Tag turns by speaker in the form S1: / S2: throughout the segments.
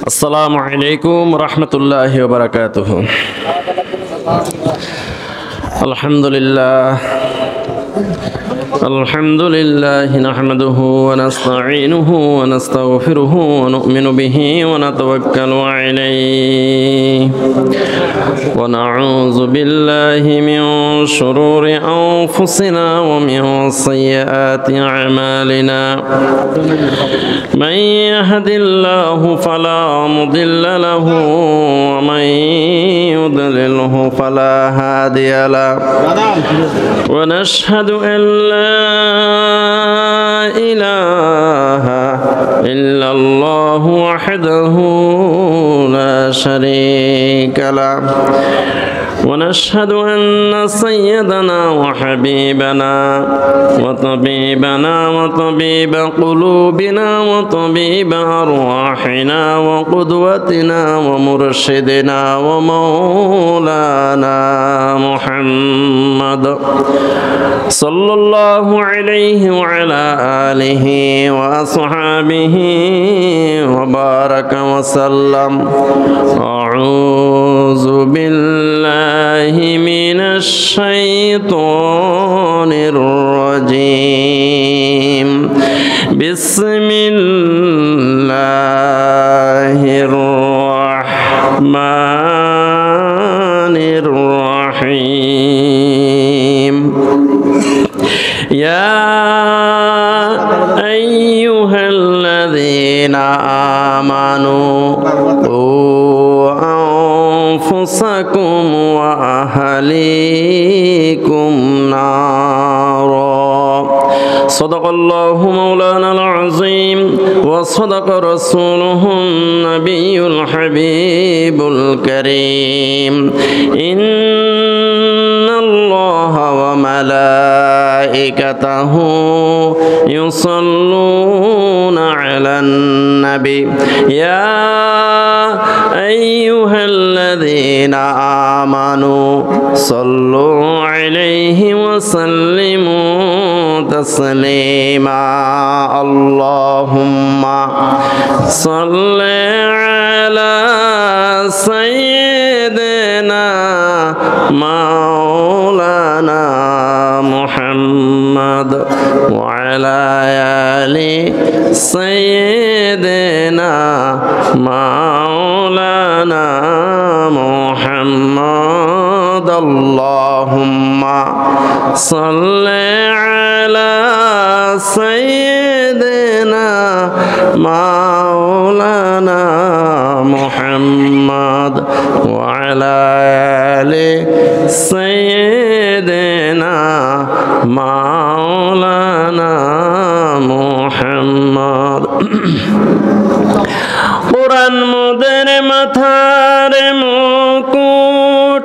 S1: আসসালামু আলাইকুম রহমতুল্লাহি ওয়া বারাকাতুহু। আলহামদুলিল্লাহ নাহমাদুহু ওয়া নাস্তাঈনুহু ওয়া নাস্তাগফিরুহু ওয়া নু'মিনু বিহি ওয়া নাতাওয়াক্কালু আলাইহি ওয়া নাউযু বিল্লাহি মিন শুরুরি আনফুসিনা ওয়া মিন সাইয়্যাতি আ'মালিনা। মান ইয়াহদিল্লাহু ফালা মুদিল্লা লাহু ওয়া মান يضلله فلا هادي له ونشهد أن لا إله إلا الله وحده لا شريك له ونشهد أن سيدنا وحبيبنا وطبيب قلوبنا وطبيب أرواحنا وقدوتنا ومرشدنا ومولانا محمد صلى الله عليه وعلى آله وأصحابه وبارك وسلم. أعوذ بالله من الشيطان الرجيم. بسم الله الرحمن الرحيم. يا أيها الذين آمنوا قوا أنفسكم وأهليكم نارا. صدق الله مولانا العظيم وصدق رسوله النبي الحبيب الكريم. إن الله وملائكته يصلون على النبي يا أيها الذين آمنوا صلوا عليه وسلموا تسليما. اللهم صل على سيدنا مولانا محمد وعلى آل سيدنا مولانا محمد. اللهم صل على سيدنا مولانا محمد وعلى آل سيدنا مولانا محمد. কুরআন মোদের মাথার মুকুট,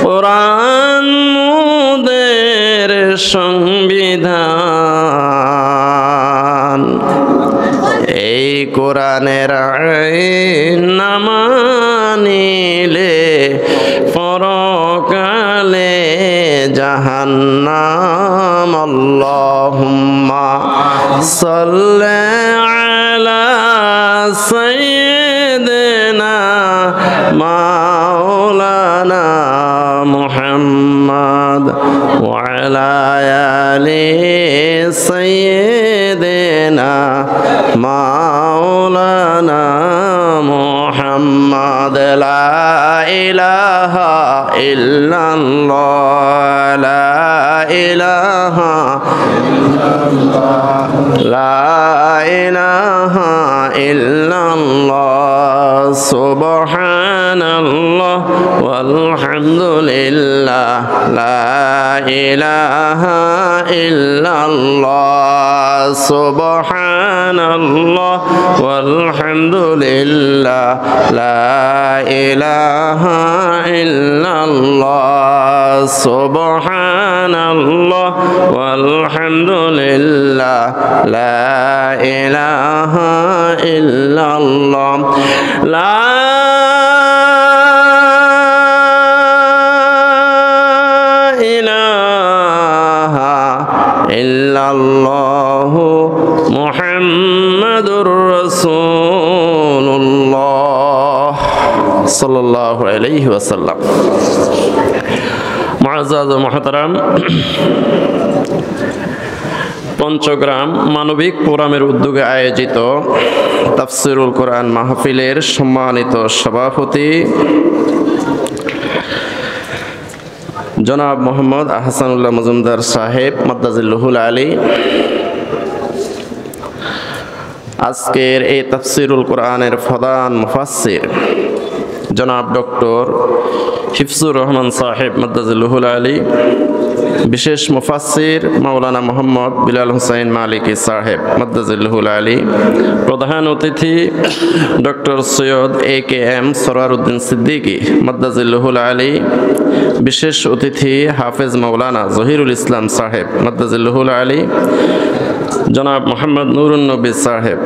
S1: কুরআন মোদের সংবিধান। এই কোরআনের আইন না মানিলে পরকালে জাহান্নাম। আল্লাহুম্মা সাল্লি আলা সাইয়্যিদিনা মাওলানা মুহাম্মদ ওয়া আলা আলি সাইয়্যিদিনা মাওলানা মুহাম্মদ। লা ইলাহা ইল্লাল্লাহ, লা ইলাহা ইল্লাল্লাহ, লা ইলাহা ইল্লাল্লাহ। সুবহানাল্লাহ ওয়ালহামদুলিল্লাহ, লা ইলাহা ইল্লাল্লাহ। সুবহানাল্লাহ ওয়ালহামদুলিল্লাহ, লা ইলাহা ইল্লাল্লাহ। সুবহানাল্লাহ ওয়ালহামদুলিল্লাহ, লা ইলাহা ইল্লাল্লাহ। লা ইলাহা ইল্লাল্লাহু মুহাম্মাদুর রাসূল সাল্লাল্লাহু আলাইহি ওয়াসাল্লাম। মুআজ্জাজ ও মুহতারাম, পঞ্চগ্রাম মানবিক ফোরামের উদ্যোগে আয়োজিত তাফসিরুল কোরআন মাহফিলের সম্মানিত সভাপতি জনাব মোহাম্মদ আহসানুল্লাহ মজুমদার সাহেব মাদ্দাজিল্লুহুল আলী, আজকের এই তাফসিরুল কোরআনের প্রধান মুফাসসির জনাব ডক্টর হিফজুর রহমান সাহেব মাদ্দাজিল্লুহুল আলী, বিশেষ মুফাসসির মাওলানা মোহাম্মদ বিলাল হুসাইন মালিকি সাহেব মাদ্দাজিল্লুহুল আলী, প্রধান অতিথি ডক্টর সৈয়দ AKM সরওয়ারউদ্দিন সিদ্দিকী মাদ্দাজিল্লুহুল আলী, বিশেষ অতিথি হাফেজ মাওলানা জহিরুল ইসলাম সাহেব মাদ্দাজিল্লুহুল আলী, জনাব মোহাম্মদ নুরুন নবী সাহেব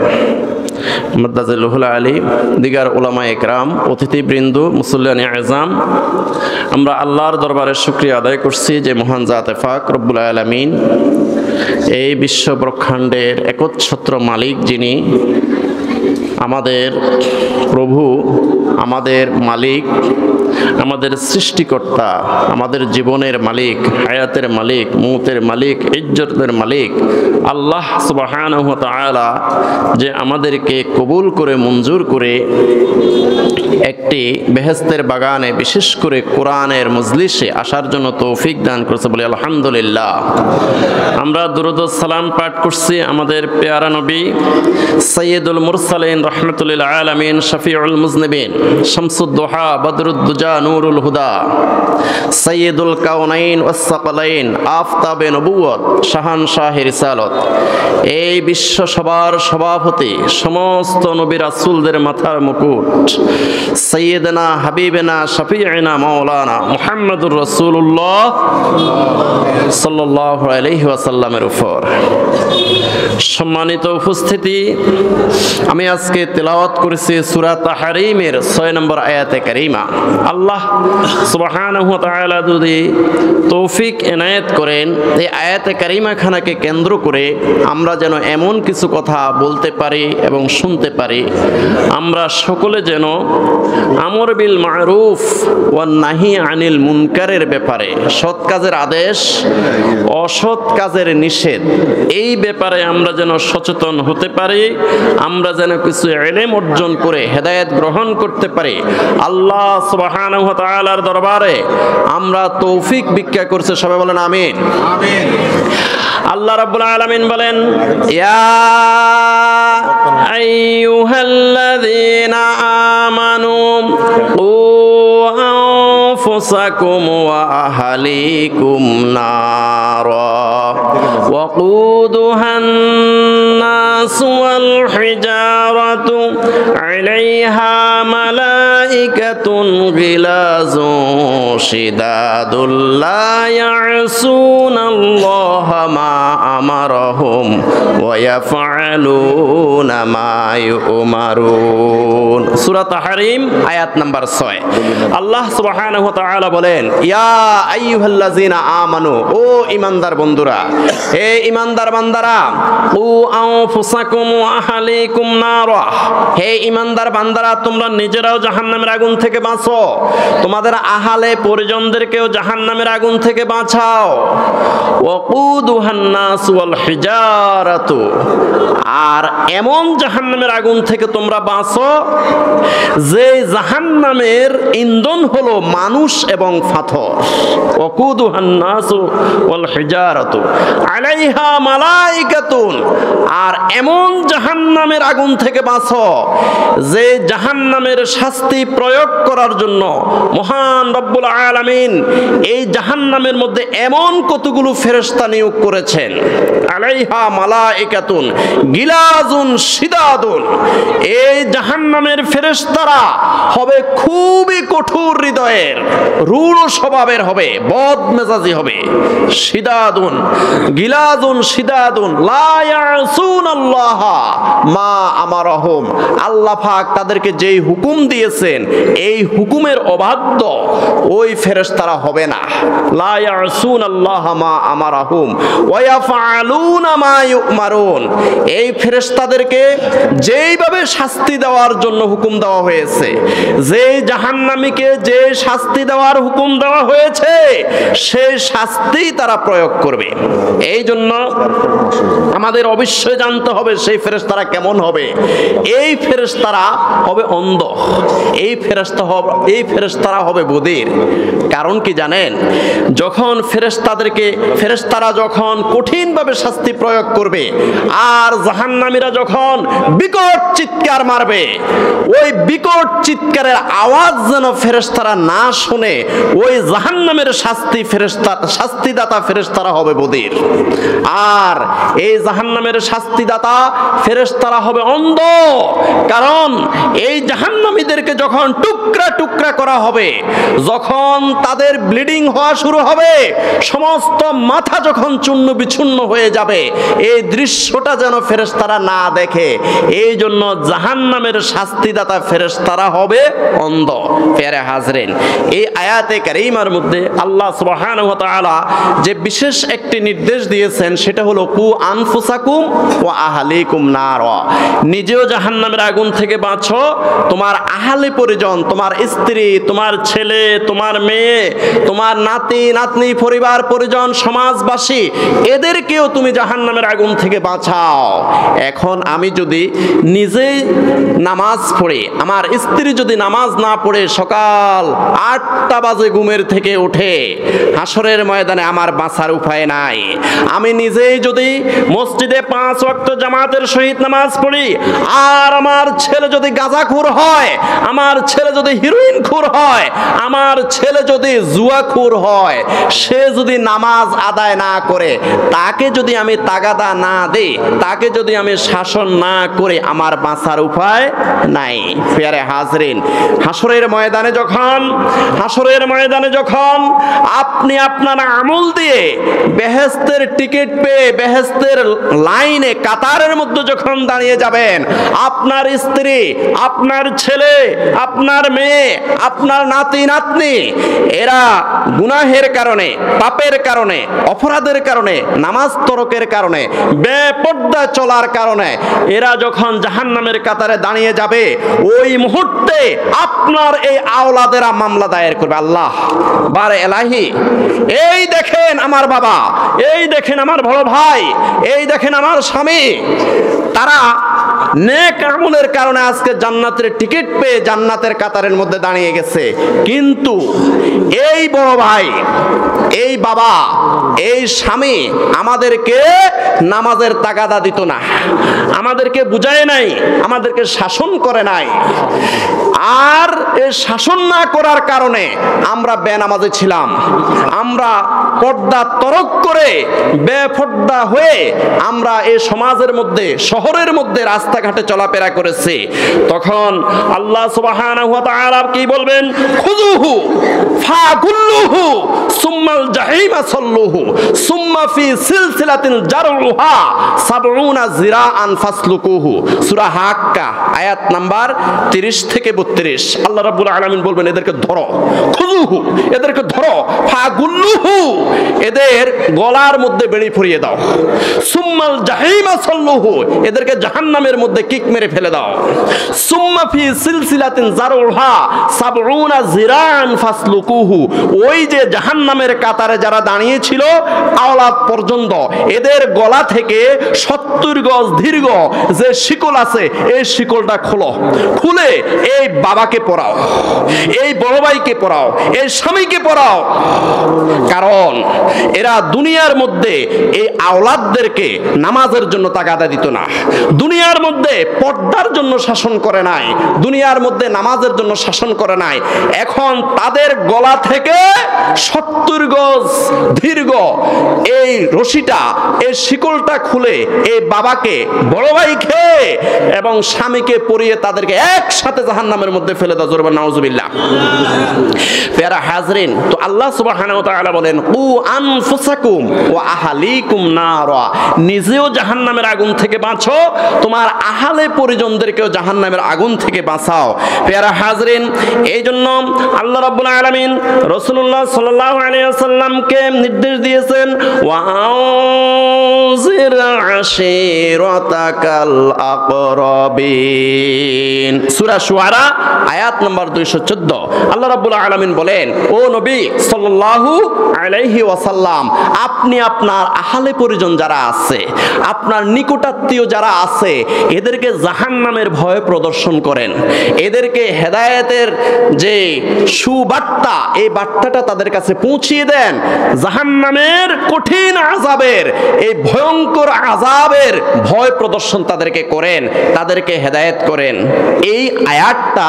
S1: মাদ্দাজিল্লুহুল আলী, দিগার উলামা একরাম, অতিথিবৃন্দ, মুসল্লিয়ান আযম, আমরা আল্লাহর দরবারে শুকরিয়া আদায় করছি যে মহান জাতে পাক রব্বুল আলামিন এই বিশ্ব ব্রহ্মাণ্ডের একচ্ছত্র মালিক, যিনি আমাদের প্রভু, আমাদের মালিক, আমাদের সৃষ্টিকর্তা, আমাদের জীবনের মালিক, হায়াতের মালিক, মৌতের মালিক, ইজ্জতের মালিক আল্লাহ সুবহানাহু ওয়া তাআলা যে আমাদেরকে কবুল করে মঞ্জুর করে একটি বেহেশতের বাগানে, বিশেষ করে কোরআনের মজলিসে আসার জন্য তৌফিক দান করেছে বলে আলহামদুলিল্লাহ। আমরা দুরূদ ও সালাম পাঠ করছি আমাদের পেয়ারা নবী সাইয়্যিদুল মুরসালিন রাহমাতুল আলামিন, শফিউল মুজনিবিন, শামসুদ দুহা, বদরুদ দুজা, নূরুল হুদা, সাইয়্যিদুল কাউনাইন ওয়াস সাকালাইন, আফতাবে নবুয়ত, শাহানশাহে রিসালত, এই বিশ্ব সবার সভাপতি, সমস্ত নবী রাসূলদের মাথার মুকুট, সাইয়্যিদনা হাবিবেনা শফিউনা মাওলানা মুহাম্মদুর রাসূলুল্লাহ সাল্লাল্লাহু আলাইহি ওয়াসাল্লামের উপর। সম্মানিত উপস্থিতি, আমি আজকে তেলাওয়াত করেছি সূরা তাহরিমের 6 নম্বর আয়াতে কারিমা। আল্লাহ সুবহানাহু ওয়া তাআলা যদি তৌফিক এনায়েত করেন, এই আয়াতে কারিমা খানাকে কেন্দ্র করে আমরা যেন এমন কিছু কথা বলতে পারি এবং শুনতে পারি, আমরা সকলে যেন আমর বিল মারুফ ওয়ান নাহি আনিল মুনকারের ব্যাপারে, সৎ কাজের আদেশ, অসৎ কাজের নিষেধ, এই ব্যাপারে আমরা যেন সচেতন হতে পারি, আমরা যেন কিছু ইলম অর্জন করে হেদায়েত গ্রহণ করতে পারি। আল্লাহ সুবহানাহু ওয়া তাআলার দরবারে আমরা তৌফিক ভিক্ষা করছি, সবাই বলেন আমিন। আমিন। আল্লাহ রাব্বুল আলামিন বলেন, ইয়া আইয়ুহাল্লাযীনা আমানু কু আনফুসাকুম ওয়া আহলিকুম নারা ওয়াকুদুহান নাস ওয়াল হিজারাতু আলাইহা মালাইকাতুন গিলাযুন শিদাদুল লা ইয়াসুনাল্লাহা মা আমারহুম ওয়া ইয়াফআলুনা মা ইউমারুন। সূরা তাহরিম আয়াত নাম্বার 6। আল্লাহ সুবহানাহু ওয়া তাআলা বলেন, ইয়া আইয়ুহাল্লাযীনা আমানু, ও ঈমানদার বন্ধুরা, হে ঈমানদার বান্দারা, কু আনফুসাকুম ওয়া আহলিকুম নারা, হে ঈমানদার বান্দারা, তোমরা নিজেরাও জাহান্নামের আগুন থেকে বাঁচো, তোমাদের আহলে পরিজনদেরকেও জাহান্নামের আগুন থেকে বাঁচাও। ওয়াকুদুহান নাস ওয়াল হিজারাতু, আর এমন জাহান্নামের আগুন থেকে তোমরা বাঁচো যে জাহান্নামের ইন্ধন হলো মানুষ এবং পাথর। ওয়াকুদুহান নাস ওয়াল হিজারাতু আলাইহা মালাইকাতুন, আর এমন জাহান্নামের আগুন থেকে বাঁচো যে জাহান্নামের শাস্তি প্রয়োগ করার জন্য মহান রব্বুল আলামিন এই জাহান্নামের মধ্যে এমন কতগুলো ফেরেশতা নিয়োগ করেছেন। আলাইহা মালাইকাতুন গিলাযুন শিদাদুন, এই জাহান্নামের ফেরেশতারা হবে খুবই কঠোর হৃদয়ের, রূঢ় স্বভাবের হবে, বদমেজাজি হবে। শিদাদুন গিলাদুন শিদাদুন লা ইয়াসুনাল্লাহ মা আমারহুম, আল্লাহ পাক তাদেরকে যেই হুকুম দিয়েছেন এই হুকুমের অবাধ্য ওই ফেরেশতারা হবে না। লা ইয়াসুনাল্লাহ মা আমারহুম ওয়া ইয়াফআলুনা মা ইউমারুন, এই ফেরেশতাদেরকে যেইভাবে শাস্তি দেওয়ার জন্য হুকুম দেওয়া হয়েছে, যে জাহান্নামীকে যে শাস্তি দেওয়ার হুকুম দেওয়া হয়েছে সেই শাস্তি তারা প্রয়োগ করবে। এই জন্য আমাদের অবশ্যই জানতে হবে সেই ফেরেশতারা কেমন হবে। এই ফেরেশতারা হবে অন্ধ, এই ফেরেশতারা হবে বধির। কারণ কি জানেন, যখন ফেরেশতারা যখন কঠিনভাবে শাস্তি প্রয়োগ করবে আর জাহান্নামীরা যখন বিকট চিৎকার মারবে, ওই বিকট চিৎকারের আওয়াজ যেন ফেরেশতারা না শুনে ওই জাহান্নামের শাস্তিদাতা ফেরেশতারা হবে বধির। আর এই জাহান্নামের শাস্তিদাতা ফেরেশতারা হবে অন্ধ। কারণ এই জাহান্নামীদেরকে যখন টুকরা টুকরা করা হবে, যখন তাদের ব্লিডিং হওয়া শুরু হবে, সমস্ত মাথা যখন চূর্ণ বিচূর্ণ হয়ে যাবে, এই দৃশ্যটা যেন ফেরেশতারা না দেখে, এই জন্য জাহান্নামের শাস্তিদাতা ফেরেশতারা হবে অন্ধ। প্যারে হাজরিন, এই আয়াতে কারিমার মধ্যে আল্লাহ সুবহানাহু ওয়া তাআলা যে বিশেষ একটি নির্দেশ দিয়েছেন সেটা হলো কু আনফুসাকুম ওয়া আহলিকুম নার, নিজেও জাহান্নামের আগুন থেকে বাঁচো, তোমার আহলি পরিজন, তোমার স্ত্রী, তোমার ছেলে, তোমার মেয়ে, তোমার নাতি নাতনি, পরিবার পরিজন, সমাজবাসী, এদেরকেও তুমি জাহান্নামের আগুন থেকে বাঁচাও। এখন আমি যদি নিজেই নামাজ পড়ে, আমার স্ত্রী যদি নামাজ না পড়ে সকাল 8টা বাজে ঘুমের থেকে উঠে, হাসরের ময়দানে আমার বাঁচার উপায় নাই। আমি নিজেই যদি মসজিদে 5 ওয়াক্ত জামাতের সহিত নামাজ পড়ি আর আমার ছেলে যদি গাঁজাখোর হয়, আমার ছেলে যদি হিরোইনখোর হয়, আমার ছেলে যদি জুয়াখোর হয়, সে যদি নামাজ আদায় না করে, তাকে যদি আমি তাগাদা না দেই, তাকে যদি আমি শাসন না করে, আমার বাঁচার উপায় নাই। প্যারে হাজরিন, হাসরের ময়দানে যখন আপনি আপনার আমল দিয়ে বেহেশতের টিকিট পেয়ে বেহেশতের লাইনে কাতারের মধ্যে যখন দাঁড়িয়ে যাবেন, আপনার স্ত্রী, আপনার ছেলে, আপনার মেয়ে, আপনার নাতি নাতনি, এরা গুনাহের কারণে, পাপের কারণে, অপরাধের কারণে, নামাজ তরকের কারণে, বেপর্দা চলার কারণে এরা যখন জাহান্নামের কাতারে দাঁড়িয়ে যাবে, ওই মুহূর্তে আপনার এই আওলাদেরা মামলা দায়ের করবে। আল্লাহ বারে এলাহি, এই দেখেন আমার বাবা, এই দেখেন আমার বড় ভাই, এই দেখেন আমার স্বামী, তারা নেক আমলের কারণে আজকে জান্নাতের টিকিট পেয়ে জান্নাতের কাতারের মধ্যে দাঁড়িয়ে গেছে, কিন্তু এই বড় ভাই, এই বাবা, এই স্বামী আমাদেরকে নামাজের তাগাদা দিত না, আমাদেরকে বুঝায় নাই, আমাদেরকে শাসন করে নাই। আর এই শাসন না করার কারণে আমরা বেনামাজি ছিলাম, আমরা পর্দা তরক করে বেপর্দা হয়ে আমরা এই সমাজের মধ্যে, শহরের মধ্যে রাস্তাঘাটে চলাফেরা করেছি। তখন আল্লাহ সুবহানাহু ওয়া তাআলা কি বলবেন? খুযুহু ফাগুল্লুহু সুম্মাল জাহিমা সাল্লুহু সুম্মা ফি সিলসিলাতিন জারউহা 70 জিরাআন ফাসলুকুহু। সূরা হাক্কা আয়াত নাম্বার 30 থেকে 32। আল্লাহ রাব্বুল আলামিন বলবেন, এদেরকে ধরো, খুযুহু, এদেরকে ধরো, ফাগুল্লুহু, এদের গলার মধ্যে বেড়ি ফুরিয়ে দাও, সুম্মাল জাহিমা সাল্লুহু, এদেরকে জাহান্নামের মধ্যে কিক মেরে ফেলে দাও, সুম্মা ফি সিলসিলাতিন জারউহা 70 জিরাআন ফাসলুকুহু, ওই যে জাহান্নামের কাতারে যারা দাঁড়িয়ে ছিল আওলাদ পর্যন্ত, এদের গলা থেকে 70 গজ দীর্ঘ যে শিকল আছে, এই শিকলটা খোলো, খুলে এই বাবাকে পড়াও, এই বড় ভাইকে পড়াও, এই স্বামীকে পড়াও। কারণ এরা দুনিয়ার মধ্যে এই আওলাদদেরকে নামাজের জন্য তাগাদা দিত না, দুনিয়ার মধ্যে মধ্যে পর্দার জন্য শাসন করে নাই, দুনিয়ার মধ্যে নামাজের জন্য শাসন করে নাই। এখন তাদের গলা থেকে 70 গজ দীর্ঘ এই রশিটা, এই শিকলটা খুলে এই বাবাকে, বড় ভাইকে এবং স্বামীকে পরিয়ে তাদেরকে একসাথে জাহান্নামের মধ্যে ফেলে দাও। জোরে বলেন নাউজুবিল্লাহ। প্যারা হাজরিন, তো আল্লাহ সুবহানাহু ওয়া তাআলা বলেন কু আনফুসাকুম ওয়া আহলিকুম নারা, নিজেও জাহান্নামের আগুন থেকে বাঁচো, তোমার আহলে পরিজনদেরকেও জাহান্নামের আগুন থেকে বাঁচাও। প্যারা হাজরিন, এই জন্য আল্লাহ রাব্বুল আলামিন রাসূলুল্লাহ সাল্লাল্লাহু আলাইহি ওয়াসাল্লামকে নির্দেশ দিয়েছেন ওয়াউযির আশিরাতাকাল আকরাবিন। সূরা শুআরা আয়াত নম্বর 214। আল্লাহ রাব্বুল আলামিন বলেন, ও নবী সাল্লাল্লাহু আলাইহি ওয়াসাল্লাম, আপনি আপনার আহলে পরিজন যারা আছে, আপনার নিকটাত্মীয় যারা আছে, এদেরকে জাহান্নামের ভয় প্রদর্শন করেন, এদেরকে হেদায়েতের যে সুবার্তা, এই বার্তাটা তাদের কাছে পৌঁছিয়ে দেন। জাহান্নামের কঠিন আযাবের, এই ভয়ঙ্কর আযাবের ভয় প্রদর্শন তাদেরকে করেন, তাদেরকে হেদায়েত করেন। এই আয়াতটা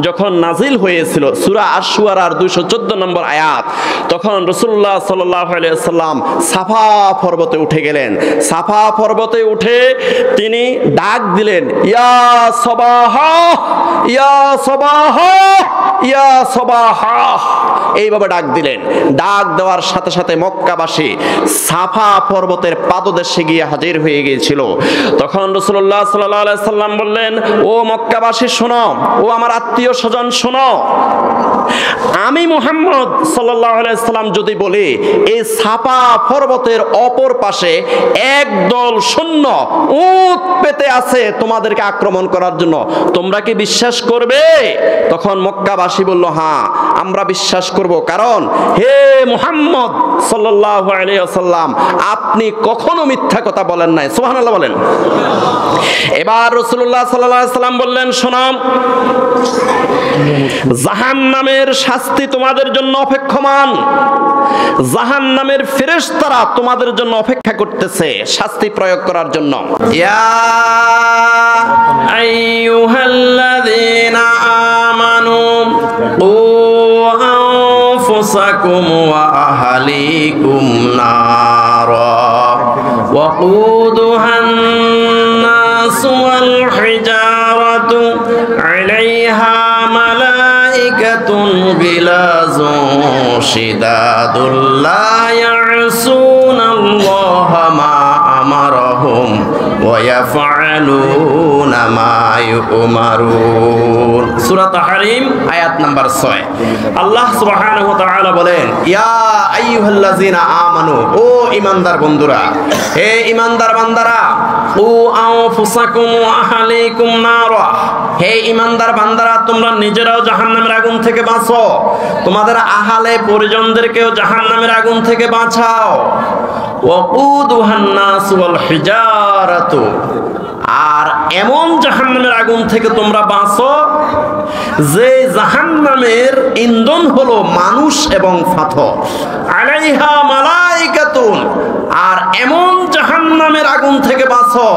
S1: যখন নাজিল হয়েছিল, সূরা আশ-শুআরার 214 নম্বর আয়াত, তখন রাসূলুল্লাহ সাল্লাল্লাহু আলাইহি ওয়াসাল্লাম সাফা পর্বতে উঠে গেলেন। সাফা পর্বতে উঠে তিনি ডাক দিলেন, ইয়া সাবাহা, ইয়া সাবাহা, ইয়া সাবাহা, এইভাবে ডাক দিলেন। ডাক দেওয়ার সাথে সাথে মক্কাবাসী সাফা পর্বতের পাদদেশে গিয়ে হাজির হয়ে গিয়েছিল। তখন রাসূলুল্লাহ সাল্লাল্লাহু আলাইহি সাল্লাম বললেন, ও মক্কাবাসী শোনো, ও আমার আত্মীয় স্বজন শোনো, আমি মুহাম্মদ সাল্লাল্লাহু আলাইহি সাল্লাম যদি বলি এই সাফা পর্বতের অপর পাশে একদল সৈন্য উট পেতে আছে তোমাদেরকে আক্রমণ করার জন্য, তোমরা কি বিশ্বাস করবে? তখন মক্কাবাসী বলল, হ্যাঁ আমরা বিশ্বাস করব, কারণ হে মুহাম্মদ সাল্লাল্লাহু আলাইহি ওয়াসাল্লাম, আপনি কখনো মিথ্যা কথা বলেন নাই। সুবহানাল্লাহ বলেন। এবার রাসূলুল্লাহ সাল্লাল্লাহু আলাইহি ওয়াসাল্লাম বললেন, শোনো, জাহান্নামের শাস্তি তোমাদের জন্য অপেক্ষমান, জাহান্নামের ফেরেশতারা তোমাদের জন্য অপেক্ষা করতেছে শাস্তি প্রয়োগ করার জন্য। ইয়া আইয়ুহাল্লাযীনা আমানু কু আনফুসাকুম ওয়া আহলিকুম নারা ওয়াকুদুহান নাস ওয়াল হিজারাতু আলাইহা মালাইকাতুন গিলাযুন শিদাদুল লা ইয়াসুনাল্লাহা মা আমারহুম ওয়া ইয়াফআলুনা মা ইউমারুন। সূরা তাহরিম আয়াত নাম্বার 6। আল্লাহ সুবহানাহু ওয়া তাআলা বলেন, ইয়া আইয়ুহাল্লাযীনা আমানু, ও ঈমানদার বন্ধুরা, হে ঈমানদার বান্দারা, ও আনফুসাকুম ওয়া আহলিকুম নারা, হে ঈমানদার বান্দারা, তোমরা নিজেরাও জাহান্নামের আগুন থেকে বাঁচো, তোমাদের আহলে পরিজনদেরকেও জাহান্নামের আগুন থেকে বাঁচাও। ওয়াকুদুহান নাস ওয়াল হিজারাতু, আর এমন জাহান্নামের আগুন থেকে তোমরা বাঁচো যে জাহান্নামের ইন্ধন হলো মানুষ এবং পাথর। আলাইহা মালাইকাতুন, আর এমন জাহান্নামের আগুন থেকে বাঁচো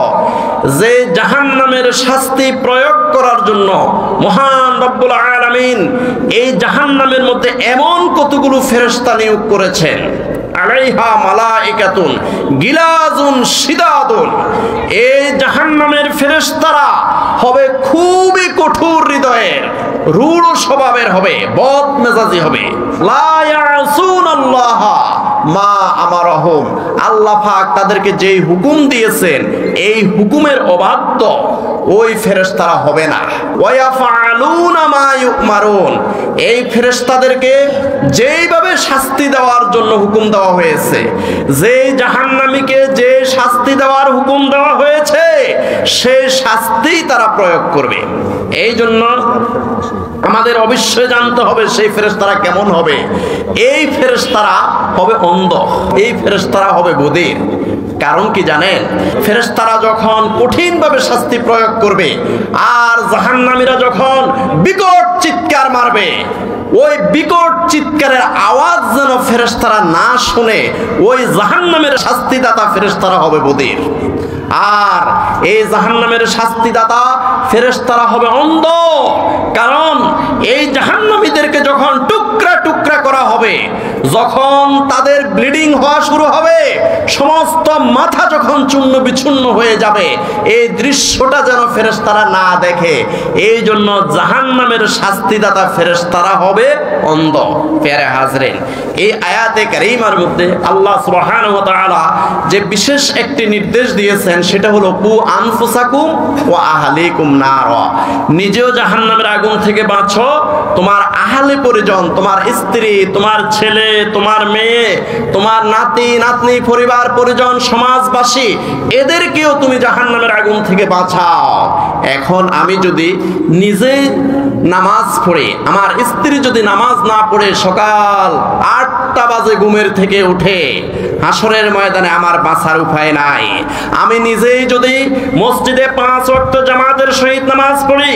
S1: যে জাহান্নামের শাস্তি প্রয়োগ করার জন্য মহান রব্বুল আলামিন এই জাহান্নামের মধ্যে এমন কতগুলো ফেরেশতা নিয়োগ করেছেন। আলাইহা মালাইকাতুন গিলাযুন শিদাদুন, এই জাহান্নামের ফেরেশতারা হবে খুবই কঠোর হৃদয়ের, রূঢ় স্বভাবের হবে, বদ মেজাজি হবে। লা ইয়াসুনাল্লাহা মা আমারহুম, আল্লাহ পাক তাদেরকে যেই হুকুম দিয়েছেন এই হুকুমের অবাধ্য ওই ফেরেশতারা হবে না। ওয়া ইয়াফআলুনা মা ইউমারুন, এই ফেরেশতাদেরকে যেইভাবে শাস্তি দেওয়ার জন্য হুকুম দেওয়া হয়েছে, যে জাহান্নামীকে যে শাস্তি দেওয়ার হুকুম দেওয়া হয়েছে সেই শাস্তি তারা প্রয়োগ করবে। এই জন্য আমাদের অবশ্যই জানতে হবে সেই ফেরেশতারা কেমন হবে। এই ফেরেশতারা হবে অন্ধ, এই ফেরেশতারা হবে বধির। কারণ কি জানেন, ফেরেশতারা যখন কঠিনভাবে শাস্তি প্রয়োগ করবে আর জাহান্নামীরা যখন বিকট চিৎকার মারবে, ওই বিকট চিৎকারের আওয়াজ যেন ফেরেশতারা না শুনে ওই জাহান্নামের শাস্তিদাতা ফেরেশতারা হবে বধির। আর এই জাহান্নামের শাস্তিদাতা ফেরেশতারা হবে অন্ধ। কারণ এই জাহান্নামীদেরকে যখন টুকরা টুকরা করা হবে, যখন তাদের ব্লিডিং হওয়া শুরু হবে, সমস্ত মাথা যখন চূর্ণ বিচূর্ণ হয়ে যাবে, এই দৃশ্যটা যেন ফেরেশতারা না দেখে, এই জন্য জাহান্নামের শাস্তিদাতা ফেরেশতারা হবে অন্ধ। প্যারে হাজরিন, এই আয়াতে কারিমার মধ্যে আল্লাহ সুবহানাহু ওয়া তাআলা যে বিশেষ একটি নির্দেশ দিয়েছেন সেটা হলো কু আনফুসাকুম ওয়া আহলিকুম নারা। নিজেও জাহান্নামের আগুন থেকে বাঁচো, তোমার আহলে পরিজন, তোমার স্ত্রী, তোমার ছেলে, তোমার মেয়ে, তোমার নাতি নাতনি, পরিবার পরিজন, সমাজবাসী, এদেরকেও তুমি জাহান্নামের আগুন থেকে বাঁচাও। এখন আমি যদি নিজে নামাজ পড়ে, আমার স্ত্রী যদি নামাজ না পড়ে সকাল 8টা বাজে ঘুমের থেকে উঠে, হাসরের ময়দানে আমার বাঁচার উপায় নাই। আমি নিজেই যদি মসজিদে 5 ওয়াক্ত জামাতের সহিত নামাজ পড়ি,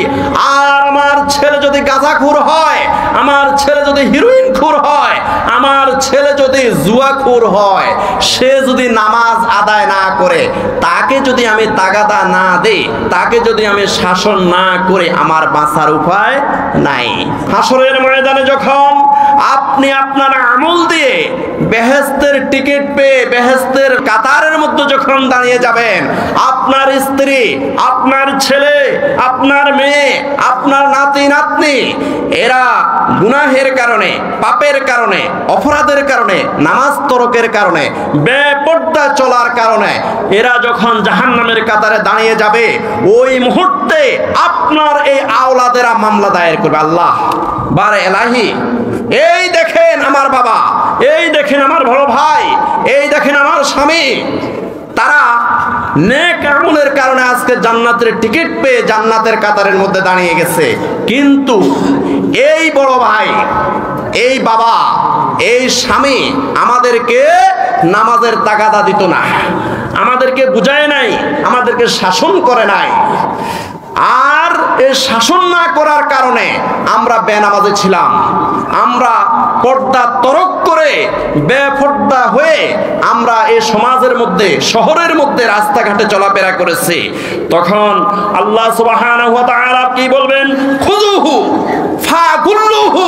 S1: আর আমার ছেলে যদি গাঁজাখোর হয়, আমার ছেলে যদি হিরোইনখোর হয়, আমার ছেলে যদি জুয়াখোর হয়, সে যদি নামাজ আদায় না করে, তাকে যদি আমি তাগাদা না দেই, তাকে যদি আমি শাসন না করে, আমার বাঁচার উপায় নাই। হাসরের ময়দানে যখন আপনি আপনার আমল দিয়ে বেহেশতের টিকিট পেয়ে বেহেশতের কাতারের মধ্যে যখন দাঁড়িয়ে যাবেন, আপনার স্ত্রী, আপনার ছেলে, আপনার মেয়ে, আপনার নাতি নাতনি, এরা গুনাহের কারণে, পাপের কারণে, অপরাধের কারণে, নামাজ তরকের কারণে, বেপর্দা চলার কারণে এরা যখন জাহান্নামের কাতারে দাঁড়িয়ে যাবে, ওই মুহূর্তে আপনার এই আওলাদেরা মামলা দায়ের করবে। আল্লাহ বারে এলাহি, এই দেখেন আমার বাবা, এই দেখেন আমার বড় ভাই, এই দেখেন আমার স্বামী, তারা নেক আমলের কারণে আজকে জান্নাতের টিকিট পেয়ে জান্নাতের কাতারের মধ্যে দাঁড়িয়ে গেছে, কিন্তু এই বড় ভাই, এই বাবা, এই স্বামী আমাদেরকে নামাজের তাগাদা দিত না, আমাদেরকে বুঝায় নাই, আমাদেরকে শাসন করে নাই। আর এই শাসন না করার কারণে আমরা বেনামাজে ছিলাম, আমরা পর্দা তরক করে বেপর্দা হয়ে আমরা এই সমাজের মধ্যে, শহরের মধ্যে রাস্তাঘাটে চলাফেরা করেছি। তখন আল্লাহ সুবহানাহু ওয়া তাআলা কি বলবেন? খুযুহু ফাগুল্লুহু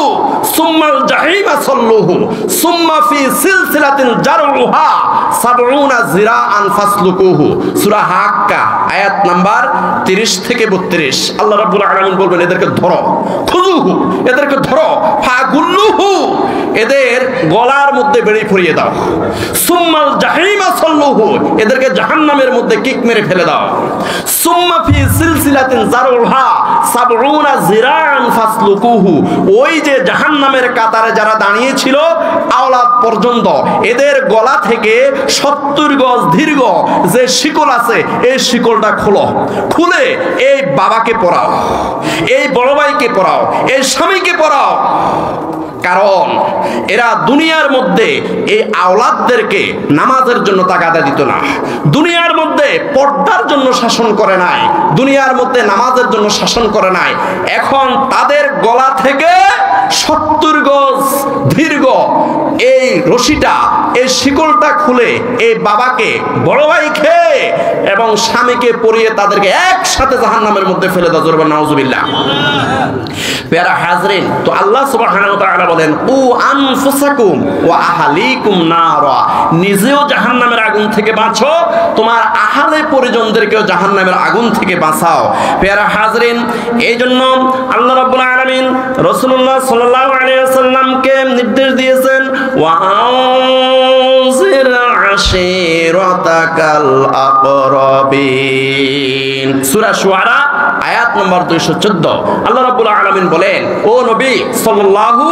S1: সুম্মাল জাহিমা সাল্লুহু সুম্মা ফি সিলসিলাতিন জারউহা 70 জিরাআন ফাসলুকুহু। সূরা হাক্কা আয়াত নাম্বার 30 থেকে 32। আল্লাহ রাব্বুল আলামিন বলবেন, এদেরকে ধরো, খুযুহু, এদেরকে ধরো, ফাগুল্লুহু, এদের গলার মধ্যে বেড়ি ফুরিয়ে দাও, সুম্মাল জাহিমা সাল্লুহু, এদেরকে জাহান্নামের মধ্যে কিক মেরে ফেলে দাও, সুম্মা ফি সিলসিলাতিন জারউহা 70 জিরাআন ফাসলুকুহু, ওই যে জাহান্নামের কাতারে যারা দাঁড়িয়ে ছিল আওলাদ পর্যন্ত, এদের গলা থেকে 70 গজ দীর্ঘ যে শিকল আছে, এই শিকলটা খোলো, খুলে এই বাবাকে পড়াও, এই বড় ভাইকে পড়াও, এই স্বামীকে পড়াও। কারণ এরা দুনিয়ার মধ্যে এই আওলাদদেরকে নামাজের জন্য তাগাদা দিত না, দুনিয়ার মধ্যে পর্দার জন্য শাসন করে নাই, দুনিয়ার মধ্যে নামাজের জন্য শাসন করে নাই। এখন তাদের গলা থেকে 70 গজ দীর্ঘ এই রশিটা, এই শিকলটা খুলে এই বাবাকে, বড় ভাইকে এবং স্বামীকে পরিয়ে তাদেরকে একসাথে জাহান্নামের মধ্যে ফেলে দাও। জোরে বলেন নাউজুবিল্লাহ। প্যারা হাজরিন, তো আল্লাহ সুবহানাহু ওয়া তাআলা বলেন, উ আনফুসাকুম ওয়া আহলিকুম নারা, নিজেও জাহান্নামের আগুন থেকে বাঁচো, তোমার আহলে পরিজনদেরকেও জাহান্নামের আগুন থেকে বাঁচাও। প্যারা হাজরিন, এই জন্য আল্লাহ রাব্বুল আলামিন রাসূলুল্লাহ সাল্লাল্লাহু আলাইহি ওয়াসাল্লামকে নির্দেশ দিয়েছেন, ওয়া আনজির আশিরাতাকাল আকরাবিন। সূরা শুআরা আয়াত নম্বর 214। আল্লাহ রাব্বুল আলামিন বলেন, ও নবী সাল্লাল্লাহু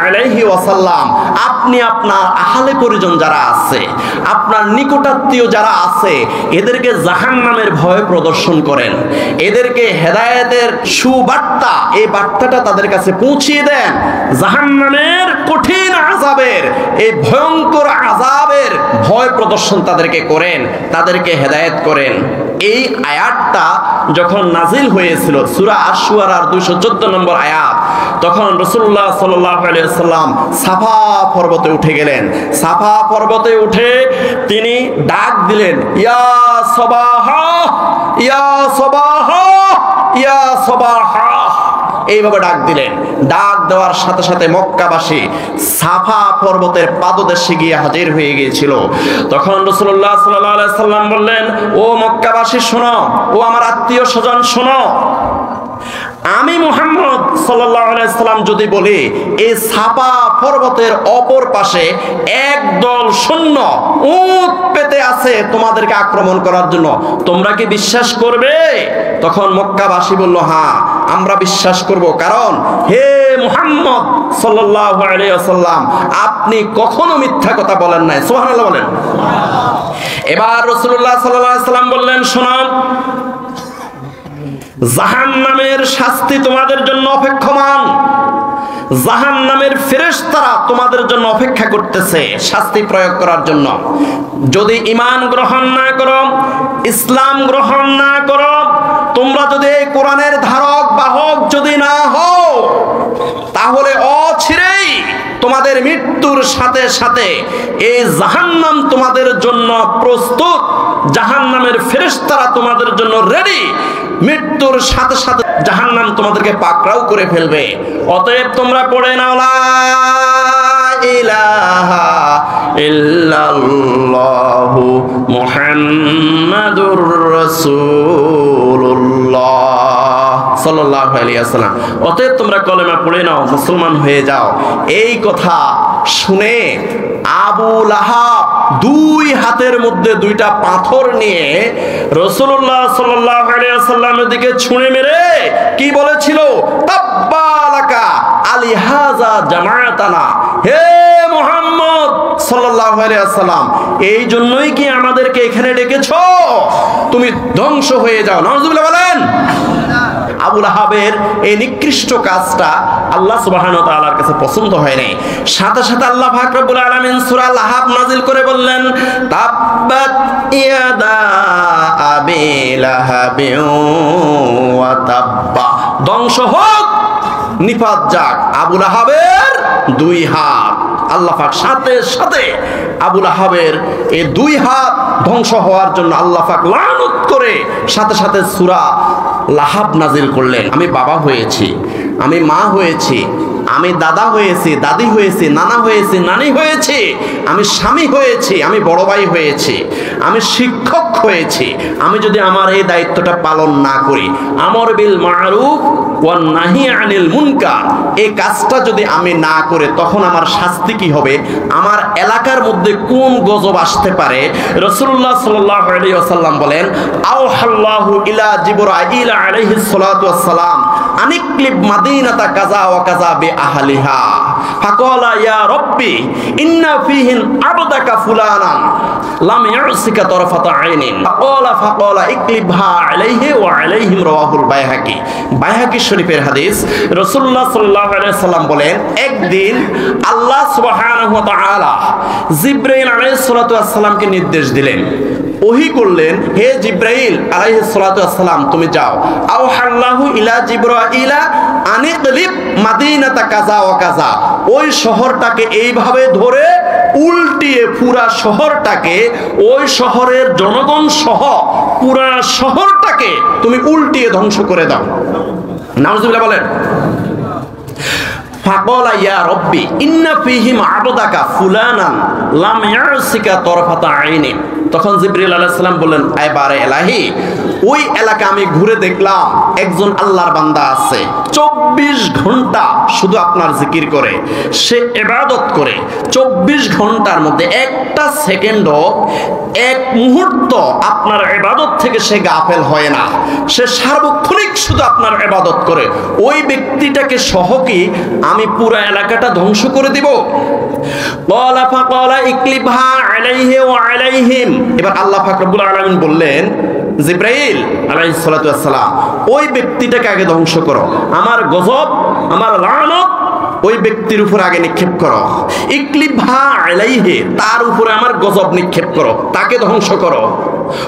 S1: আলাইহি ওয়াসাল্লাম, আপনি আপনার আহলে পরিজন যারা আছে, আপনার নিকটাত্মীয় যারা আছে, এদেরকে জাহান্নামের ভয় প্রদর্শন করেন, এদেরকে হেদায়েতের সুবার্তা, এই বার্তাটা তাদের কাছে পৌঁছিয়ে দেন। জাহান্নামের কঠিন আযাবের, এই ভয়ঙ্কর আযাবের ভয় প্রদর্শন তাদেরকে করেন, তাদেরকে হেদায়েত করেন। এই আয়াতটা যখন নাজিল হয়েছিল, সূরা আশ-শুআরার 214 নম্বর আয়াত, তখন রাসূলুল্লাহ সাল্লাল্লাহু আলাইহি ওয়াসাল্লাম সাফা পর্বতে উঠে গেলেন। সাফা পর্বতে উঠে তিনি ডাক দিলেন, ইয়া সবাহা, ইয়া সবাহা, ইয়া সবাহা, এইভাবে ডাক দিলেন। ডাক দেওয়ার সাথে সাথে মক্কাবাসী সাফা পর্বতের পাদদেশে গিয়ে হাজির হয়ে গিয়েছিল। তখন রাসূলুল্লাহ সাল্লাল্লাহু আলাইহি সাল্লাম বললেন, ও মক্কাবাসী শোনো, ও আমার আত্মীয় স্বজন শোনো, আমি মুহাম্মদ সাল্লাল্লাহু আলাইহি সাল্লাম যদি বলি এই সাফা পর্বতের অপর পাশে একদল সৈন্য উট পেতে আছে তোমাদেরকে আক্রমণ করার জন্য, তোমরা কি বিশ্বাস করবে? তখন মক্কাবাসী বলল, হ্যাঁ আমরা বিশ্বাস করব, কারণ হে মুহাম্মদ সাল্লাল্লাহু আলাইহি ওয়াসাল্লাম আপনি কখনো মিথ্যা কথা বলেন নাই। সুবহানাল্লাহ বলেন। এবার রাসূলুল্লাহ সাল্লাল্লাহু আলাইহি সাল্লাম বললেন, শোনো, জাহান্নামের শাস্তি তোমাদের জন্য অপেক্ষমান, জাহান্নামের ফেরেশতারা তোমাদের জন্য অপেক্ষা করতেছে শাস্তি প্রয়োগ করার জন্য। যদি ঈমান গ্রহণ না করো, ইসলাম গ্রহণ না করো, তোমরা যদি এই কোরআনের ধারক বাহক যদি না হও, তাহলে অচিরেই তোমাদের মৃত্যুর সাথে সাথে এই জাহান্নাম তোমাদের জন্য প্রস্তুত, জাহান্নামের ফেরেশতারা তোমাদের জন্য রেডি। মৃত্যুর সাথে সাথে জাহান্নাম তোমাদেরকে পাকড়াও করে ফেলবে। অতএব তোমরা পড়ে নাও লা ইলাহা ইল্লাল্লাহু মুহাম্মাদুর রাসূলুল্লাহ সাল্লাল্লাহু আলাইহি ওয়াসাল্লাম। অতএব তোমরা কলেমা পড়ে নাও, মুসলমান হয়ে যাও। এই কথা শুনে আবু লাহাব দুই হাতের মধ্যে দুইটা পাথর নিয়ে রাসূলুল্লাহ সাল্লাল্লাহু আলাইহি ওয়াসাল্লামের দিকে ছুঁড়ে মেরে কি বলেছিল? তাব্বালাকা আলিহাযা জামাআতানা, হে মুহাম্মদ সাল্লাল্লাহু আলাইহি ওয়াসাল্লাম এই জন্যই কি আমাদেরকে এখানে ডেকেছো? তুমি ধ্বংস হয়ে যাও। নাউযুবিল্লাহ বলেন। আবু লাহাবের এই নিকৃষ্ট কাজটা আল্লাহ সুবহানাহু ওয়া তাআলার কাছে পছন্দ হয় নাই। সাথে সাথে আল্লাহ পাক রব্বুল আলামিন সূরা লাহাব নাযিল করে বললেন, তাব্বাত ইয়াদা আবি লাহাবিন ওয়া তাব্বা, ধ্বংস হোক, নিপাত যাক আবু লাহাবের দুই হাত। আল্লাহ পাক সাথে সাথে আবু লাহাবের এই দুই হাত ধ্বংস হওয়ার জন্য আল্লাহ পাক লানত করে সাথে সাথে সূরা লাহাব নাজিল করলেন। আমি বাবা হয়েছি, আমি মা হয়েছি, আমি দাদা হয়েছি, দাদি হয়েছি, নানা হয়েছি, নানি হয়েছি, আমি স্বামী হয়েছি, আমি বড় ভাই হয়েছি, আমি শিক্ষক হয়েছি, আমি যদি আমার এই দায়িত্বটা পালন না করি, আমর বিল মারুফ ওয়ান নাহি আনিল মুনকার, এই কাজটা যদি আমি না করে তখন আমার শাস্তি কি হবে, আমার এলাকার মধ্যে কোন গজব আসতে পারে। রাসূলুল্লাহ সাল্লাল্লাহু আলাইহি ওয়াসাল্লাম বলেন, আওহাল্লাহু ইলা জিবরাইল আলাইহিস সালাতু ওয়াস সালাম আনিকলিব মাদিনাতা কাযা ওয়া কাযা বিআহলিহা ফাকালা ইয়া রাব্বি ইন্না ফীহিন আবদাকা ফুলানান লাম ইয়াসিকা তরফাতা আইনিন ফাকালা ইকলিবহা আলাইহি ওয়া আলাইহিম রাওয়াহুল বাইহাকি। বাইহাকি শরীফের হাদিস। রাসূলুল্লাহ সাল্লাল্লাহু আলাইহি সাল্লাম বলেন, একদিন আল্লাহ সুবহানাহু ওয়া তাআলা জিবরাইল আলাইহিস সালাতু ওয়াস সালামকে নির্দেশ দিলেন, ওহী করলেন, হে জিবরাইল আলাইহিস সালাতু ওয়াস সালাম তুমি যাও। আওহাল্লাহু ইলা জিবরাইলা আনিকলিব মাদিনাতা কাযা ওয়া কাযা, ওই শহরটাকে এইভাবে ধরে উল্টিয়ে পুরা শহরটাকে, ওই শহরের জনগণ সহ পুরা শহরটাকে তুমি উল্টিয়ে ধ্বংস করে দাও। নাউযুবিল্লাহ বলেন। ফাকালা ইয়া রাব্বি ইন্না ফীহিম আবদাকা ফুলানান লাম ইয়াসিকা তরফাতা আইনিন। তখন জিবরিল আলাইহিস সালাম বললেন, এবারে এলাহি, ওই এলাকা আমি ঘুরে দেখলাম একজন আল্লাহর বান্দা আছে, 24 ঘন্টা শুধু আপনার জিকির করে, সে ইবাদত করে। 24 ঘন্টার মধ্যে একটা সেকেন্ডও, এক মুহূর্ত আপনার ইবাদত থেকে সে গাফেল হয় না, সে সার্বক্ষণিক শুধু আপনার ইবাদত করে। ওই ব্যক্তিটাকে সহ কি আমি পুরো এলাকাটা ধ্বংস করে দিব? ক্বালা ফাকালা ইকলিবহা আলাইহি ওয়া আলাইহিম। এবার আল্লাহ পাক রব্বুল আলামিন বললেন, জিবরাইল আলাইহিস সালাতু ওয়াস সালাম ওই ব্যক্তিটাকে আগে ধ্বংস করো, আমার গজব, আমার লানত ওই ব্যক্তির উপর আগে নিক্ষেপ করো। ইকলিবহা আলাইহি, তার উপরে আমার গজব নিক্ষেপ করো, তাকে ধ্বংস করো।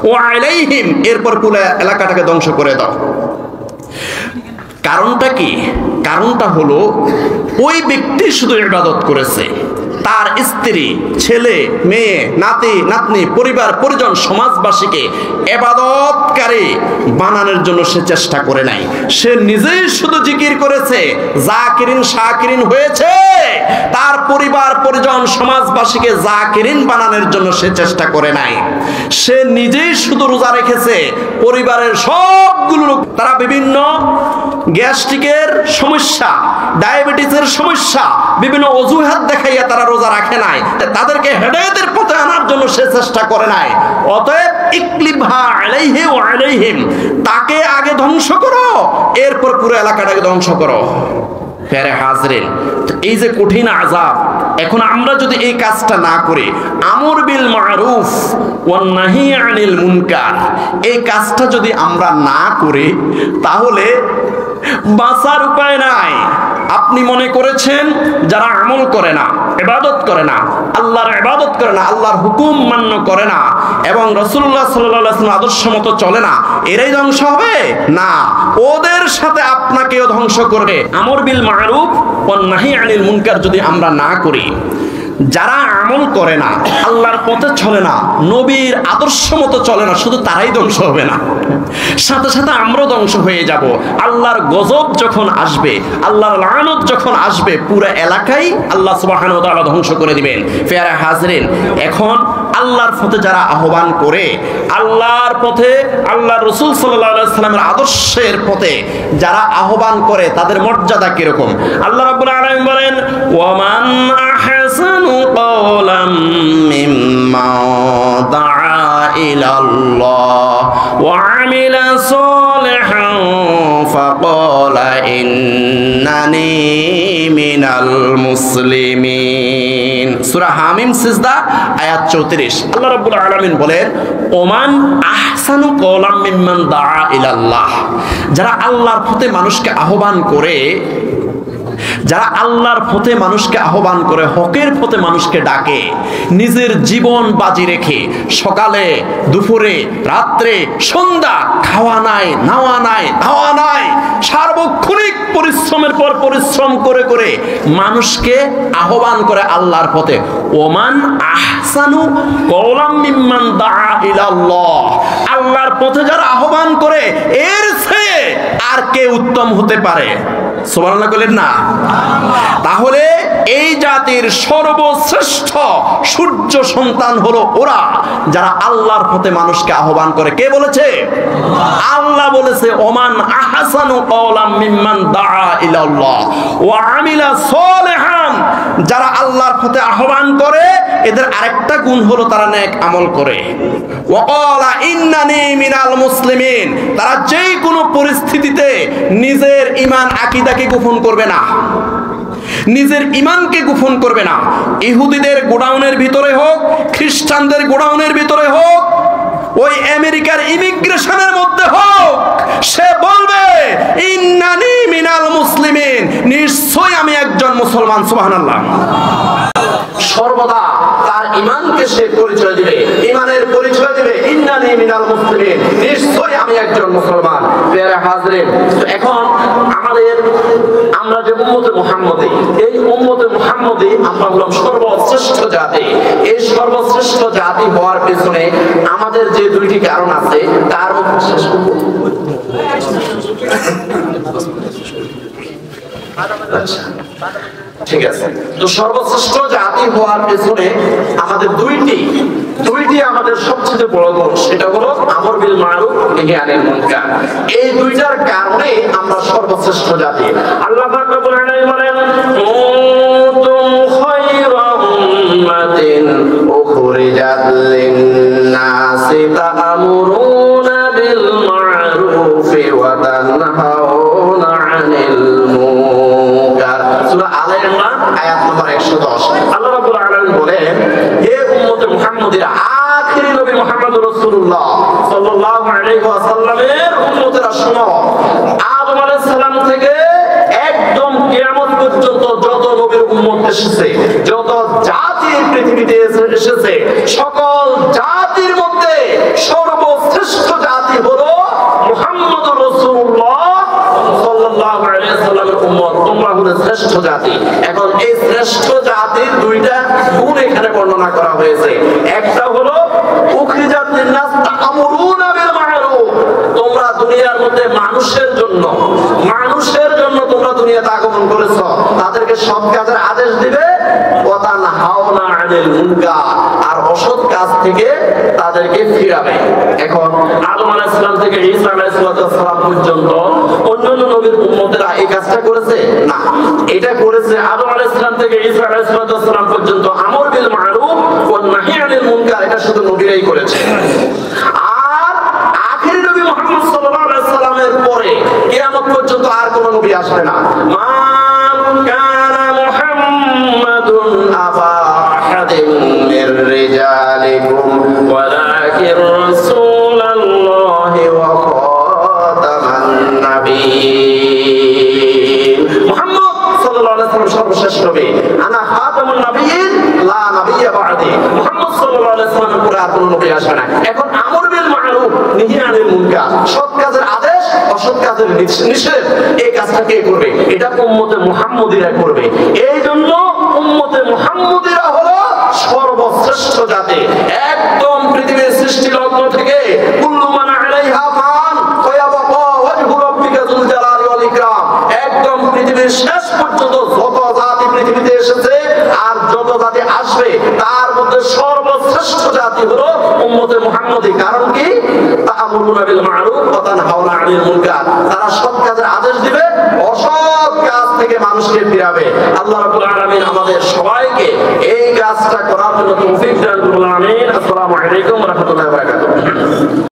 S1: ওয়া আলাইহিম, এরপর পুরো এলাকাটাকে ধ্বংস করে দাও। কারণটা কি? কারণটা হলো ওই ব্যক্তি শুধু ইবাদত করেছে, তার স্ত্রী, ছেলে, মেয়ে, নাতি নাতনি, পরিবার পরিজন, সমাজবাসীকে ইবাদতকারী বানানোর জন্য সে চেষ্টা করে নাই। সে নিজেই শুধু জিকির করেছে, জাকিরিন শাকিরিন হয়েছে। তার পরিবার পরিজন সমাজবাসীকে জাকিরিন বানানোর জন্য সে চেষ্টা করে নাই। সে নিজেই শুধু রোজা রেখেছে, পরিবারের সবগুলো লোক তারা বিভিন্ন গ্যাস্ট্রিকের সমস্যা, ডায়াবেটিসের সমস্যা, বিভিন্ন অজুহাত দেখাইয়া তারা রোজা রাখে নাই। তাদেরকে হেদায়েতের পথে আনার জন্য সে চেষ্টা করে নাই। অতএব ইকলিবহা আলাইহি ওয়া আলাইহিম, তাকে আগে ধ্বংস করো, এরপর পুরো এলাকাটাকে ধ্বংস করো। প্যারে হাজরিন, এই যে কঠিন আযাব, এখন আমরা যদি এই কাজটা না করি, আমর বিল মারুফ ওয়ান নাহি আনিল মুনকার, এই কাজটা যদি আমরা না করি তাহলে বাঁচার উপায় নাই। আপনি মনে করেছেন যারা আমল করে না, ইবাদত করে না, আল্লাহর ইবাদত করে না, আল্লাহর হুকুম মান্য করে না এবং রাসূলুল্লাহ সাল্লাল্লাহু আলাইহি ওয়াসাল্লাম আদর্শ মতো চলে না, এরাই ধ্বংস হবে না, ওদের সাথে আপনাকেও ধ্বংস করবে। আমর বিল মারুফ ওয়ান নাহি আনিল মুনকার যদি আমরা না করি, যারা আমল করে না, আল্লাহর পথে চলে না, নবীর আদর্শ মতো চলে না, শুধু তারাই ধ্বংস হবে না, সাথে সাথে আমরাও ধ্বংস হয়ে যাব। আল্লাহর গজব যখন আসবে, আল্লাহর লানত যখন আসবে, পুরো এলাকাই আল্লাহ সুবহানাহু ওয়া তাআলা ধ্বংস করে দিবেন। প্রিয় হাজরিন, এখন আল্লাহর পথে যারা আহ্বান করে, আল্লাহর পথে, আল্লাহর রাসূল সাল্লাল্লাহু আলাইহি ওয়াসাল্লামের আদর্শের পথে যারা আহ্বান করে, তাদের মর্যাদা কিরকম? আল্লাহ রাব্বুল আলামিন বলেন, ওয়ামান আহসানু ক্বাওলাম মিম্মান দাআ ইলাল্লাহ ওয়া আমিলা সালিহান ফাকালা ইন্নানি মিনাল মুসলিমিন। সূরা হামিম সিজদা আয়াত 34। আল্লাহ রাব্বুল আলামিন বলেন, ওমান আহসানু ক্বাওলাম মিম্মান দাআ ইলাল্লাহ, যারা আল্লাহর পথে মানুষকে আহ্বান করে, যারা আল্লাহর পথে মানুষকে আহ্বান করে, হকের পথে মানুষকে ডাকে, নিজের জীবন বাজি রেখে সকালে, দুপুরে, রাত্রে, সন্ধ্যা, খাওয়া নাই, নাওয়া নাই, ধাওয়া নাই, সার্বক্ষণিক পরিশ্রমের পর পরিশ্রম করে করে মানুষকে আহ্বান করে আল্লাহর পথে, ওমান আহসানু ক্বাওলাম মিম্মান দাআ ইলাল্লাহ, আল্লাহর পথে যারা আহ্বান করে, এর চেয়ে আর কে উত্তম হতে পারে? সুবহানাল্লাহ বলেন না? তাহলে এই জাতির সর্বশ্রেষ্ঠ সূর্য সন্তান হলো ওরা, যারা আল্লাহর পথে মানুষকে আহ্বান করে। কে বলেছে? আল্লাহ বলেছে, ওমান আহসানু ক্বাওলাম মিম্মান দাআ ইলাল্লাহ ওয়া আমিলা সালিহান, যারা আল্লাহর পথে আহ্বান করে, এদের আরেকটা গুণ হলো তারা নেক আমল করে। ওয়া ক্বালা ইন্নানি মিনাল মুসলিমিন, তারা যেই কোনো পরিস্থিতিতে নিজের ঈমান আকীদাকে গোপন করবে না, নিজের ঈমানকে গোপন করবে না। ইহুদিদের গোডাউনের ভিতরে হোক, খ্রিস্টানদের গোডাউনের ভিতরে হোক, ওই আমেরিকার ইমিগ্রেশনের মধ্যে হোক, সে বলবে ইন্নানি মিনাল মুসলিমিন, নিশ্চয়ই আমি একজন মুসলমান। সুবহানাল্লাহ। সর্বদা তার ঈমানকে সে পরিচয় দিবে, ঈমানের পরিচয় দিবে, ইন্নানি মিনাল মুসলিমিন, নিশ্চয়ই আমি একজন মুসলমান। প্রিয় হাজরিন, এখন আমরা যে উম্মতে মুহাম্মদী, এই উম্মতে মুহাম্মদী আমরা হলাম সর্বশ্রেষ্ঠ জাতি। এই সর্বশ্রেষ্ঠ জাতি হওয়ার পেছনে আমাদের যে দুইটি কারণ আছে, তার মধ্যে শেষ করব। ঠিক আছে, তো সর্বশ্রেষ্ঠ জাতি হওয়ার পেছনে আমাদের দুইটি আমাদের সবচেয়ে বড় গুণ, সেটা হলো আমর বিল মারুফ নাহি আনিল মুনকার। এই দুইটার কারণে আমরা সর্বশ্রেষ্ঠ জাতি। আল্লাহ পাক রব্বুল আলামিন বলেন, কুনতুম খায়রা উম্মাতিন উখরিজাত লিন-নাসি তা'মুরুনা বিল মারুফি ওয়া তানহাউনা আনিল মুনকার। সূরা আলে ইমরান আয়াত নম্বর 110। আল্লাহ রাব্বুল আলামিন বলেন, হে উম্মতে মুহাম্মদীরা, আখিরি নবী মুহাম্মদুর রাসূলুল্লাহ সাল্লাল্লাহু আলাইহি ওয়াসাল্লামের উম্মতেরা শোনো, আদম আলাইহিস সালাম থেকে একদম কিয়ামত পর্যন্ত যত নবীর উম্মত এসেছে, যত জাতি পৃথিবীতে এসেছে, সকল জাতির মধ্যে সর্বশ্রেষ্ঠ জাতি হলো মুহাম্মদুর রাসূলুল্লাহ সাল্লাল্লাহু সাল্লাল্লাহু আলাইহি ওয়াসাল্লামের উম্মত, তোমরা হলে শ্রেষ্ঠ জাতি। এখন এই শ্রেষ্ঠ জাতির দুইটা গুণ এখানে বর্ণনা করা হয়েছে। একটা হলো উখরিজাত লিন-নাস তা'মুরুনা বিল মা'রুফ, তোমরা দুনিয়ার মধ্যে মানুষের জন্য তোমরা দুনিয়াতে আগমন করেছো, তাদেরকে সৎ কাজের আদেশ দিবে, ওয়া তানহাউনা আনিল মুনকার, আর অসৎ কাজ থেকে তাদেরকে ফিরাবে। এখন আদম আলাইহিস সালাম থেকে ঈসা আলাইহিস সালাম পর্যন্ত অন্যান্য নবীর উম্মতেরা এই কাজটা করেছে না, এটা করেছে আদম আলাইহিস সালাম থেকে ঈসা আলাইহিস সালাম পর্যন্ত আমর বিল মা'রুফ ওয়া নাহি আনিল মুনকার, এটা শুধু নবীরাই করেছে। আর আখির নবী মুহাম্মদ সাল্লাল্লাহু আলাইহি সাল্লামের পরে কিয়ামত পর্যন্ত আর কোন নবী আসবে না। মা কানা মুহাম্মাদুন আবা আহাদিন মির রিজালিকুম ওয়ালাকিন রাসূলুল্লাহি ওয়া খাতামান নাবিয়্যিন। মুহাম্মদ সাল্লাল্লাহু আলাইহি সাল্লাম সর্বশেষ নবী। আনা খাতামুন নাবিয়্যিন লা নাবিয়্যা বা'দি। মুহাম্মদ সাল্লাল্লাহু আলাইহি সাল্লামের পরে আর কোন নবী আসবে না। এখন আমর বিল মা'রুফ নাহি আনিল মুনকার, সৎ কাজের আদেশ অসৎ কাজের নিষেধ, এই কাজটা কে করবে? এটা উম্মতে মুহাম্মদীরা করবে। এই জন্য উম্মতে মুহাম্মদীরা হলো সর্বশ্রেষ্ঠ জাতি। একদম পৃথিবীর সৃষ্টি লগ্ন থেকে কুল্লু মান আলাইহা ফান ওয়া ইয়াবকা ওয়াজহু রাব্বিকা যুল জালালি ওয়াল ইকরাম, একদম পৃথিবীর শেষ পর্যন্ত যত জাতি পৃথিবীতে এসেছে আর যত জাতি আসবে তার মধ্যে সর্বশ্রেষ্ঠ জাতি হলো উম্মতে মুহাম্মদী। কারণ কি? তা'মুরুনা বিল মা'রুফ ওয়া তানহাউনা আনিল মুনকার, তারা সৎ কাজের আদেশ দিবে, অসৎ কাজ থেকে মানুষকে ফিরাবে। আল্লাহ রাব্বুল আলামিন আমাদের সবাইকে এই কাজটা করার জন্য তৌফিক দান করুন। আমিন। আসসালামু আলাইকুম ওয়া রাহমাতুল্লাহি ওয়া বারাকাতুহু।